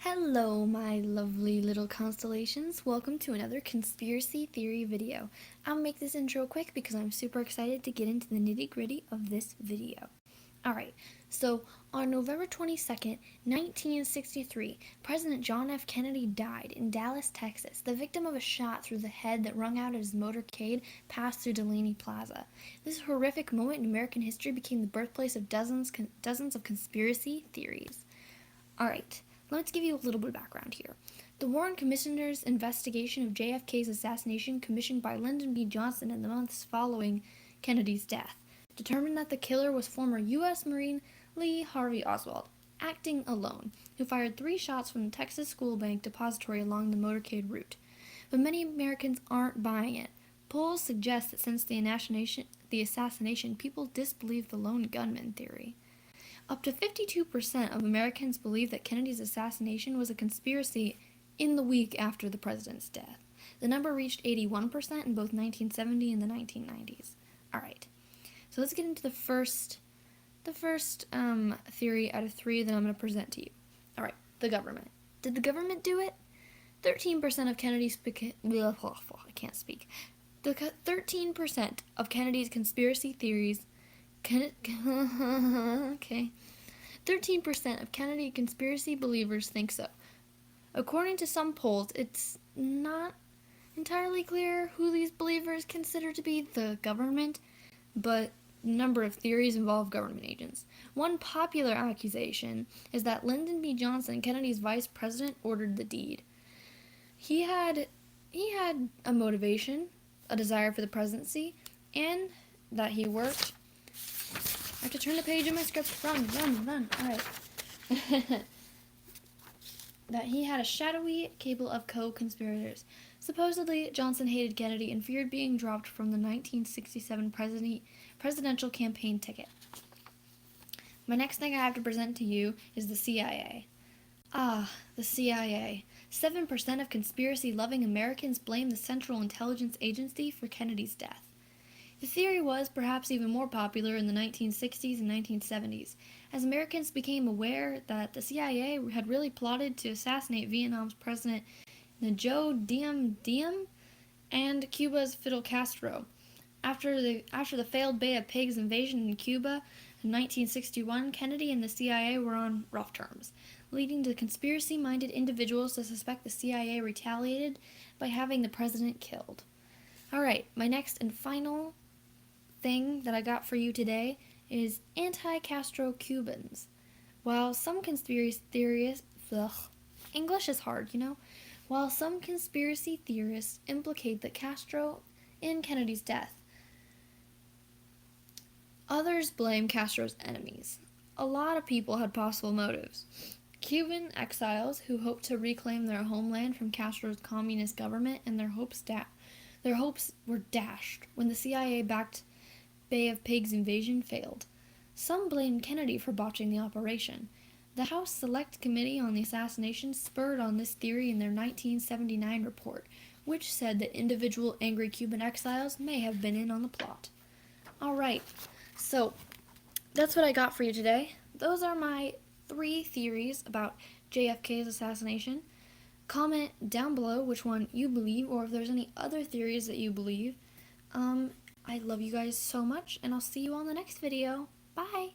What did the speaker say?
Hello, my lovely little constellations. Welcome to another conspiracy theory video. I'll make this intro quick because I'm super excited to get into the nitty-gritty of this video. Alright, so on November 22nd, 1963, President John F. Kennedy died in Dallas, Texas, the victim of a shot through the head that rung out as his motorcade passed through Delaney Plaza. This horrific moment in American history became the birthplace of dozens of conspiracy theories. Alright. Let's give you a little bit of background here. The Warren Commissioner's investigation of JFK's assassination, commissioned by Lyndon B. Johnson in the months following Kennedy's death, determined that the killer was former U.S. Marine Lee Harvey Oswald, acting alone, who fired 3 shots from the Texas School Bank Depository along the motorcade route. But many Americans aren't buying it. Polls suggest that since the assassination, people disbelieve the lone gunman theory. Up to 52% of Americans believe that Kennedy's assassination was a conspiracy in the week after the president's death. The number reached 81% in both 1970 and the 1990s. Alright, so let's get into the first theory out of 3 that I'm going to present to you. Alright, the government. Did the government do it? 13% of Kennedy's... I can't speak. 13% of Kennedy's conspiracy theories... Okay. 13% of Kennedy conspiracy believers think so. According to some polls, it's not entirely clear who these believers consider to be the government, but a number of theories involve government agents. One popular accusation is that Lyndon B. Johnson, Kennedy's vice president, ordered the deed. He had a motivation, a desire for the presidency, and that he worked... I have to turn the page in my script. Run. Alright. That he had a shadowy cable of co-conspirators. Supposedly, Johnson hated Kennedy and feared being dropped from the 1967 presidential campaign ticket. My next thing I have to present to you is the CIA. The CIA. 7% of conspiracy-loving Americans blame the Central Intelligence Agency for Kennedy's death. The theory was perhaps even more popular in the 1960s and 1970s, as Americans became aware that the CIA had really plotted to assassinate Vietnam's President Ngo Diem and Cuba's Fidel Castro. After the failed Bay of Pigs invasion in Cuba in 1961, Kennedy and the CIA were on rough terms, leading to conspiracy-minded individuals to suspect the CIA retaliated by having the president killed. Alright, my next and final thing that I got for you today is anti-Castro Cubans. While some conspiracy theorists... English is hard, you know? While some conspiracy theorists implicate that Castro in Kennedy's death, others blame Castro's enemies. A lot of people had possible motives. Cuban exiles who hoped to reclaim their homeland from Castro's communist government, and their hopes were dashed when the CIA-backed Bay of Pigs invasion failed. Some blamed Kennedy for botching the operation. The House Select Committee on the Assassination spurred on this theory in their 1979 report, which said that individual angry Cuban exiles may have been in on the plot. Alright, so that's what I got for you today. Those are my 3 theories about JFK's assassination. Comment down below which one you believe, or if there's any other theories that you believe. I love you guys so much, and I'll see you on the next video. Bye!